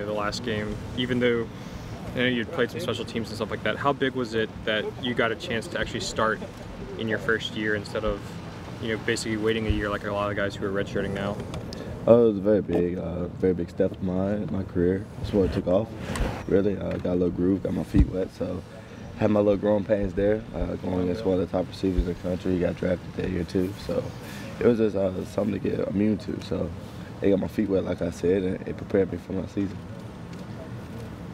The last game, even though you'd played some special teams and stuff like that, how big was it that you got a chance to actually start in your first year instead of, basically waiting a year like a lot of guys who are redshirting now? Oh, it was a very big step in my career. That's what it took off. Really, got a little groove, got my feet wet, so had my little growing pains there. Going against one of the top receivers in the country, he got drafted that year too. So it was just something to get immune to. So it got my feet wet, like I said, and it prepared me for my season.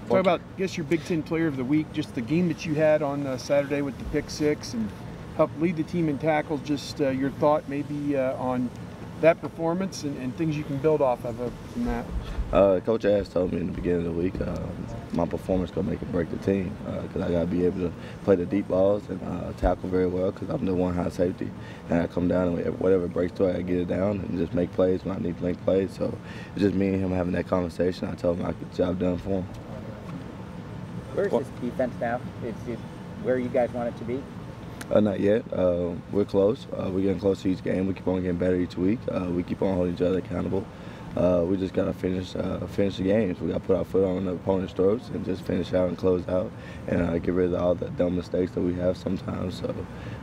Talk about, I guess, your Big Ten Player of the Week, just the game that you had on Saturday with the pick six and helped lead the team in tackles. Just your thought maybe on that performance and things you can build off of from that. Coach Ash told me in the beginning of the week my performance going to make or break the team because I got to be able to play the deep balls and tackle very well because I'm the one high safety. And I come down and whatever breaks through, I got to get it down and just make plays when I need to make plays. So it's just me and him having that conversation. I told him I could get the job done for him. Where's this defense now? Is it where you guys want it to be? Not yet. We're close. We're getting close to each game. We keep on getting better each week. We keep on holding each other accountable. We just got to finish the games. We got to put our foot on the opponent's throats and just finish out and close out and get rid of all the dumb mistakes that we have sometimes. So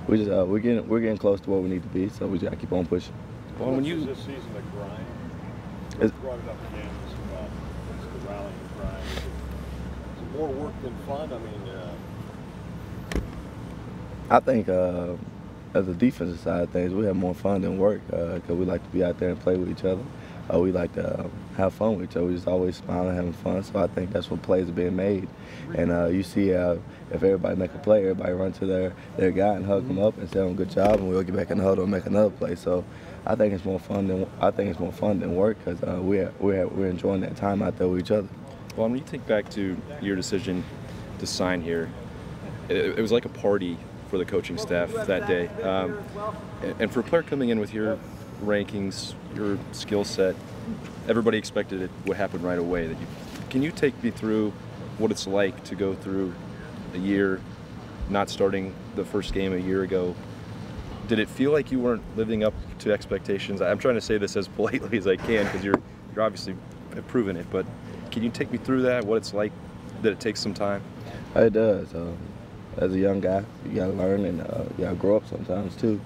we just we're getting close to where we need to be. So we just got to keep on pushing. Well, when you this season a grind, you brought it up again. It's about the rallying grind. Is it more work than fun? I mean. I think as a defensive side of things, we have more fun than work because we like to be out there and play with each other. We like to have fun with each other. We just always smiling, having fun. So I think that's what plays are being made. And you see if everybody make a play, everybody run to their guy and hug him up and say, "Oh, good job," and we'll get back in the huddle and make another play. So I think it's more fun than work because we're enjoying that time out there with each other. Well, when you think back to your decision to sign here, it was like a party for the coaching staff that day. And for a player coming in with your rankings, your skill set, everybody expected it would happen right away. Can you take me through what it's like to go through a year not starting the first game a year ago? Did it feel like you weren't living up to expectations? I'm trying to say this as politely as I can because you're obviously have proven it, but can you take me through that, what it's like, that it takes some time? It does. As a young guy, you gotta learn and you gotta grow up sometimes too.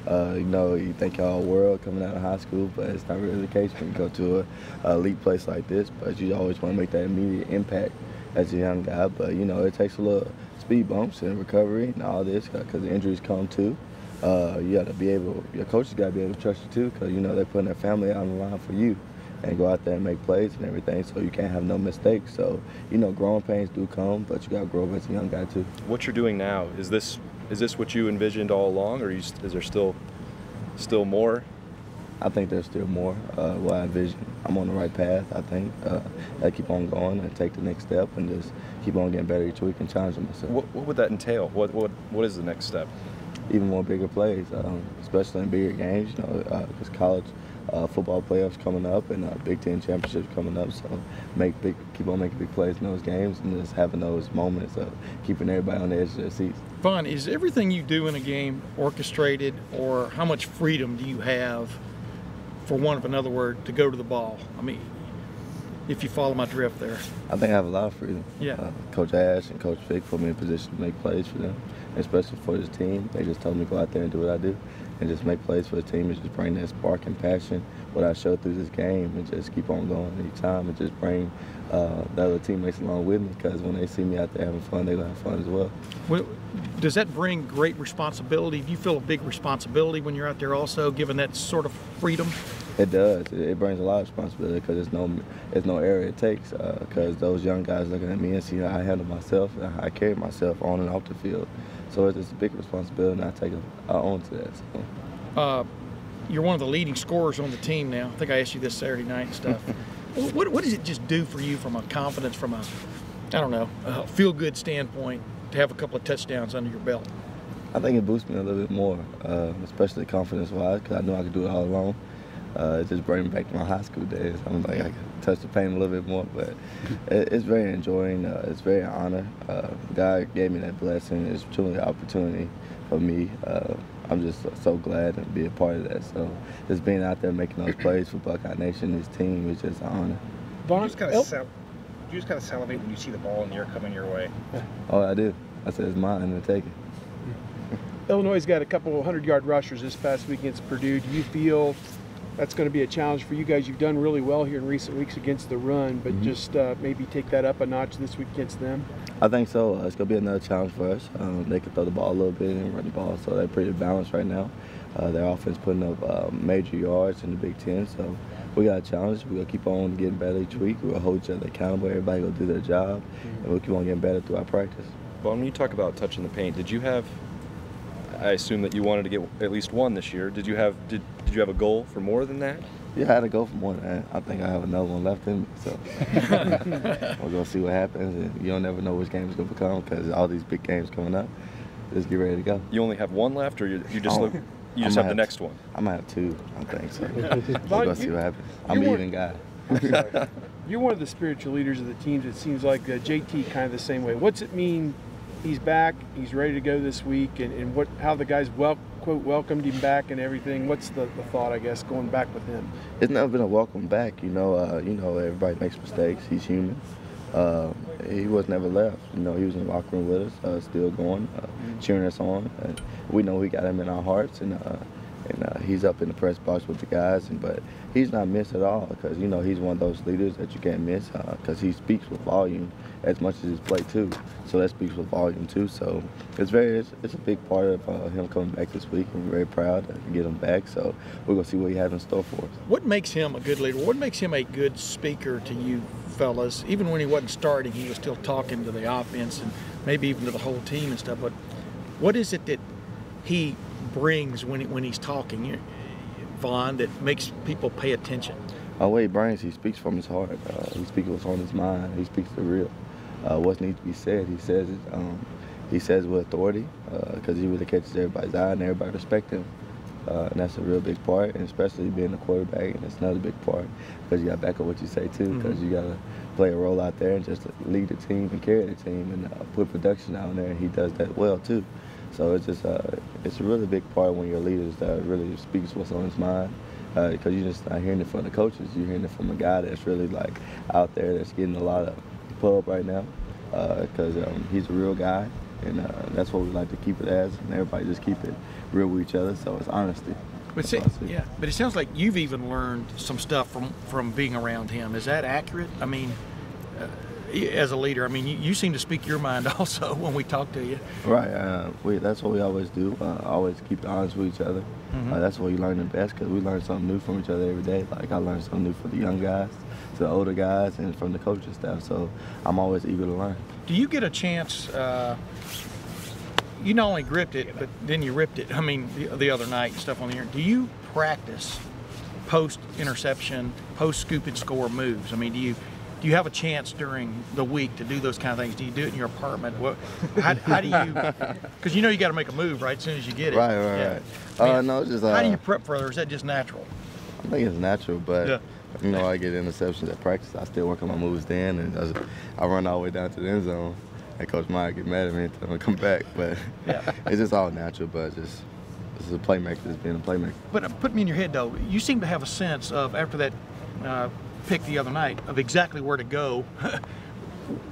You think you're all world coming out of high school, but it's not really the case when you go to a elite place like this. But you always want to make that immediate impact as a young guy. But it takes a little speed bumps and recovery and all this because the injuries come too. You got to be able, your coaches got to be able to trust you too because they're putting their family out on the line for you. And go out there and make plays and everything, so you can't have no mistakes. So, growing pains do come, but you got to grow up as a young guy too. What you're doing now, is this what you envisioned all along, or is there still more? I think there's still more. What I envision, I'm on the right path. I think I keep on going and take the next step and just keep on getting better each week and challenging myself. What would that entail? What is the next step? Even more bigger plays, especially in bigger games. Because college football playoffs coming up and Big Ten championships coming up. So keep on making big plays in those games and just having those moments of keeping everybody on the edge of their seats. Vonn, is everything you do in a game orchestrated, or how much freedom do you have, for want of another word, to go to the ball? I mean, if you follow my drift there. I think I have a lot of freedom. Yeah. Coach Ash and Coach Vic put me in a position to make plays for them, especially for this team. They just told me to go out there and do what I do and just make plays for the team and just bring that spark and passion, what I showed through this game, and just keep on going each time and just bring the other teammates along with me because when they see me out there having fun, they're going to have fun as well. Does that bring great responsibility? Do you feel a big responsibility when you're out there also, given that sort of freedom? It does. It brings a lot of responsibility because there's no area it takes because those young guys looking at me and see how I handle myself and how I carry myself on and off the field. So it's a big responsibility, and I take our own to that. So. You're one of the leading scorers on the team now. I think I asked you this Saturday night and stuff. What does it just do for you from a confidence, from a feel-good standpoint, to have a couple of touchdowns under your belt? I think it boosts me a little bit more, especially confidence-wise, because I know I could do it all alone. It just brings me back to my high school days. I'm like, I can touch the paint a little bit more, but it's very enjoying. It's very an honor. God gave me that blessing. It's truly an opportunity for me. I'm just so glad to be a part of that. So just being out there making those plays for Buckeye Nation, this team, is just an honor. Vonn, you just kind of salivate when you see the ball in the air coming your way? Oh, I do. I said it's mine and take it. Illinois' got a couple 100-yard rushers this past week against Purdue. Do you feel that's going to be a challenge for you guys? You've done really well here in recent weeks against the run, but just maybe take that up a notch this week against them? I think so. It's going to be another challenge for us. They can throw the ball a little bit and run the ball, so they're pretty balanced right now. Their offense putting up major yards in the Big Ten, so we got a challenge. We're going to keep on getting better each week. We'll hold each other accountable. Everybody will do their job, and we'll keep on getting better through our practice. Well, when you talk about touching the paint, did you have? I assume that you wanted to get at least one this year. Did you have a goal for more than that? Yeah, I had to go for more than that. I think I have another one left in me, so we're going to see what happens. And you don't never know which game it's going to become because all these big games coming up. Just get ready to go. You only have one left, or you just have the next one? I might have two, I think so. We're going to see what happens. I'm an even guy. You're one of the spiritual leaders of the teams. It seems like JT kind of the same way. What's it mean he's back, he's ready to go this week, and how the guys quote welcomed him back and everything? What's the thought, I guess, going back with him? It's never been a welcome back. Everybody makes mistakes. He's human. He was never left. He was in the locker room with us, still going, cheering us on. We know we got him in our hearts, and he's up in the press box with the guys. But he's not missed at all because he's one of those leaders that you can't miss because he speaks with volume as much as his play too. So that speaks with volume too. So it's a big part of him coming back this week. I'm very proud to get him back. So we're gonna see what he has in store for us. What makes him a good leader? What makes him a good speaker to you fellas? Even when he wasn't starting, he was still talking to the offense and maybe even to the whole team and stuff. But what is it that he brings when he's talking, Vonn, that makes people pay attention? What he brings, he speaks from his heart. He speaks what's on his mind. He speaks the real. What needs to be said, he says it. He says it with authority because he really catches everybody's eye and everybody respects him. And that's a real big part, and especially being a quarterback, and that's another big part because you got to back up what you say too, because you got to play a role out there and just lead the team and carry the team and put production out there, and he does that well too. So it's just it's a really big part when your leaders that really speaks what's on his mind, because you're just not hearing it from the coaches, you're hearing it from a guy that's really like out there that's getting a lot of pub right now, because he's a real guy. And that's what we like to keep it as, and everybody just keep it real with each other. So it's honesty. But it sounds like you've even learned some stuff from being around him. Is that accurate? I mean, as a leader, I mean, you seem to speak your mind also when we talk to you. Right. That's what we always do. Always keep it honest with each other. That's what you learn the best, because we learn something new from each other every day. Like I learn something new from the young guys to the older guys and from the coaching staff. So I'm always eager to learn. Do you get a chance? You not only gripped it, but then you ripped it. I mean, the other night and stuff on the air. Do you practice post-interception, post-scoop and score moves? I mean, do you have a chance during the week to do those kind of things? Do you do it in your apartment? How do you? Because you got to make a move right as soon as you get it. Right. I mean, no, just how do you prep for it, or is that just natural? I think it's natural, but I get interceptions at practice. I still work on my moves then, and I run all the way down to the end zone. And Coach Meyer get mad at me and tell me to come back, but it's just all natural. But this is a playmaker, just being a playmaker. But put me in your head though. You seem to have a sense of, after that pick the other night, of exactly where to go,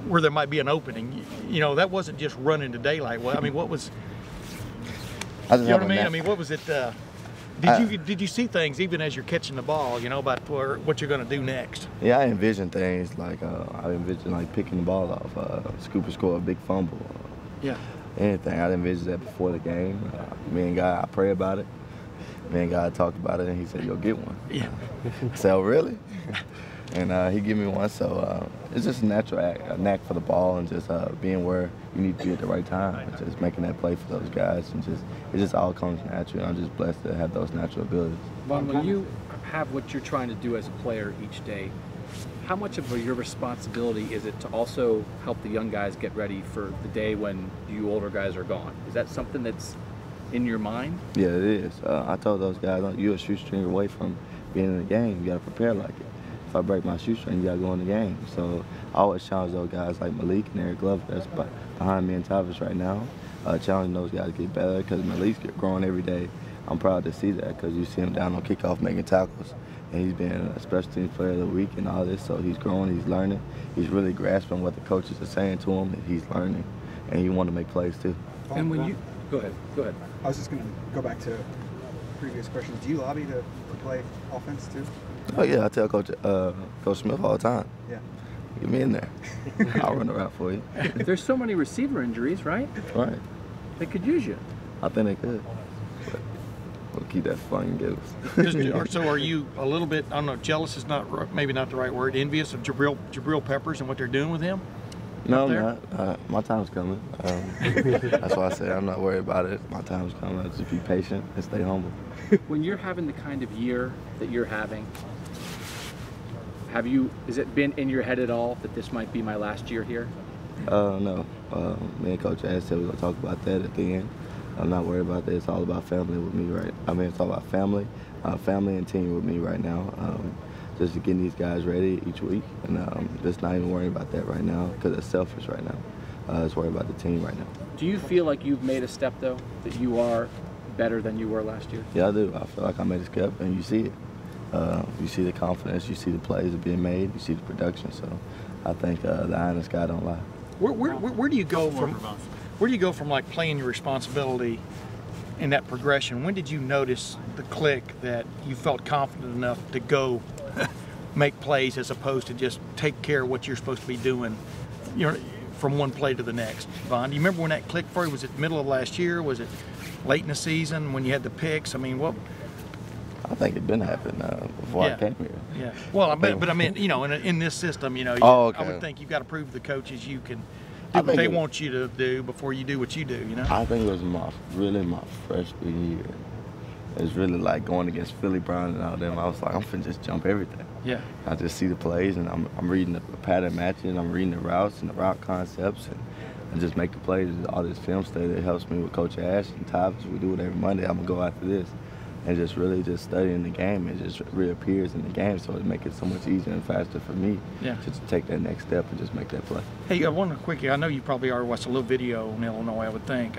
where there might be an opening. That wasn't just run into daylight. Well, I mean, what was? You know what I mean? I mean, what was it? Did you see things even as you're catching the ball? About what you're going to do next? Yeah, I envision things like picking the ball off, scoop and score a big fumble. Anything. I envisioned that before the game. Me and God, I pray about it. Me and God talked about it, and he said, "You'll get one." Yeah. I said, "Oh, really?" And he gave me one. So it's just a natural a knack for the ball, and just being where you need to be at the right time, and just making that play for those guys, and it just all comes natural. I'm just blessed to have those natural abilities. Vonn, when you have what you're trying to do as a player each day, how much of your responsibility is it to also help the young guys get ready for the day when you older guys are gone? Is that something that's in your mind? Yeah, it is. I told those guys, you're a shoestring away from being in the game. You got to prepare like it. If I break my shoestring, you got to go in the game. So I always challenge those guys like Malik and Eric Glover that's behind me and Tavis right now. Challenging those guys to get better, because Malik's growing every day. I'm proud to see that, because you see him down on kickoff making tackles. and he's been a special teams player of the week and all this. So he's growing, he's learning, he's really grasping what the coaches are saying to him, and he's learning, and he wants to make plays too. And when you go ahead. I was just going to go back to previous questions. Do you lobby to play offense too? Oh yeah, I tell Coach Smith all the time. Yeah. Get me in there. I'll run the route for you. There's so many receiver injuries, right? Right. They could use you. I think they could. But we'll keep that fun and giggles. So are you a little bit, I don't know, jealous is maybe not the right word, envious of Jabril Peppers and what they're doing with him? No, I'm not. My time's coming. That's why I say I'm not worried about it. My time's coming. I'll just be patient and stay humble. When you're having the kind of year that you're having, has it been in your head at all that this might be my last year here? No. Me and Coach Ash said we're going to talk about that at the end. I'm not worried about that. It's all about family with me, right? I mean, it's all about family and team with me right now. Just getting these guys ready each week, and just not even worrying about that right now because it's selfish right now. Just worried about the team right now. Do you feel like you've made a step, though, that you are better than you were last year? Yeah, I do. I feel like I made a step, and you see it. You see the confidence, you see the plays that are being made, you see the production. So I think the eye in the sky don't lie. Where do you go from? Where do you go from like playing your responsibility in that progression? When did you notice the click that you felt confident enough to go make plays as opposed to just take care of what you're supposed to be doing, you know, from one play to the next? Vonn, do you remember when that clicked for you? Was it the middle of last year? Was it late in the season when you had the picks? I mean, what? I think it'd been happening before I came here. Yeah. Well, but I mean, you know, in this system, you know, okay. I would think you've got to prove to the coaches you can do what they want you to do before you do what you do, you know? I think it was my freshman year. It was really like going against Philly Brown and all them. I was like, I'm finna just jump everything. Yeah. I just see the plays, and I'm reading the pattern matching, I'm reading the routes and the route concepts, and just make the plays. All this film study that helps me with Coach Ash and Tyvus. We do it every Monday. I'm gonna go after this. And just really just studying the game, it just reappears in the game, so it makes it so much easier and faster for me to just take that next step and just make that play. Hey, I wonder quickly, I know you probably already watched a little video in Illinois, I would think.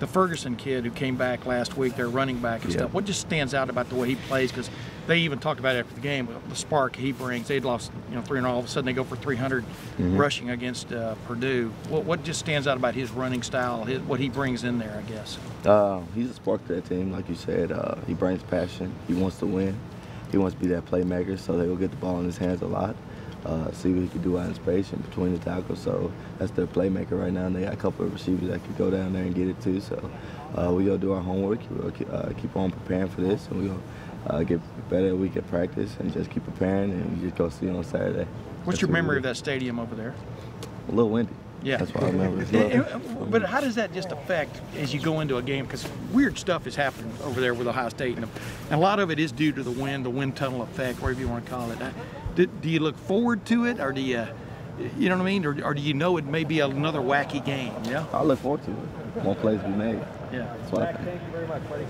The Ferguson kid who came back last week, their running back and stuff, what just stands out about the way he plays? Because they even talked about it after the game, the spark he brings. They'd lost 300, all of a sudden they go for 300 rushing against Purdue. What just stands out about his running style, what he brings in there, I guess? He's a spark to that team, like you said. He brings passion. He wants to win. He wants to be that playmaker, so they will get the ball in his hands a lot. See what he can do out in space and between the tackles. So that's their playmaker right now, and they got a couple of receivers that could go down there and get it too. So we're going to do our homework. We'll keep on preparing for this, and we're going to get better week at practice and just keep preparing, and we just go see it on Saturday. What's your memory of that stadium over there? A little windy. Yeah. That's what I remember. But how does that just affect as you go into a game? Because weird stuff is happening over there with Ohio State, and a lot of it is due to the wind tunnel effect, whatever you want to call it. Do you look forward to it, or do you know what I mean? Or do you know it may be another wacky game, you know? I look forward to it. More plays to be made. Yeah. That's what I think. Thank you very much, buddy.